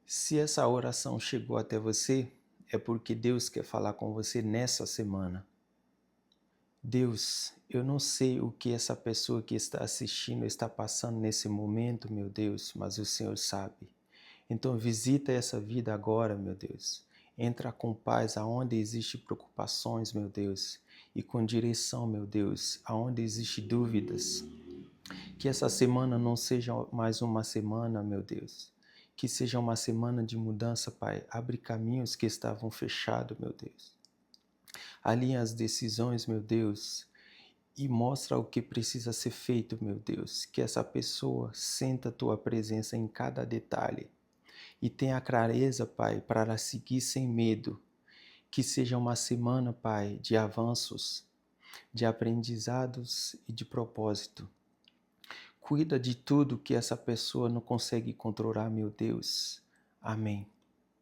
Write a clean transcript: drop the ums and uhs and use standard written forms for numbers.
Se essa oração chegou até você, é porque Deus quer falar com você nessa semana. Deus, eu não sei o que essa pessoa que está assistindo está passando nesse momento, meu Deus, mas o Senhor sabe. Então visita essa vida agora, meu Deus. Entra com paz aonde existe preocupações, meu Deus, e com direção, meu Deus, aonde existe dúvidas. Que essa semana não seja mais uma semana, meu Deus. Que seja uma semana de mudança, Pai. Abre caminhos que estavam fechados, meu Deus. Alinha as decisões, meu Deus. E mostra o que precisa ser feito, meu Deus. Que essa pessoa sinta a tua presença em cada detalhe. E tenha clareza, Pai, para ela seguir sem medo. Que seja uma semana, Pai, de avanços, de aprendizados e de propósito. Cuida de tudo que essa pessoa não consegue controlar, meu Deus. Amém.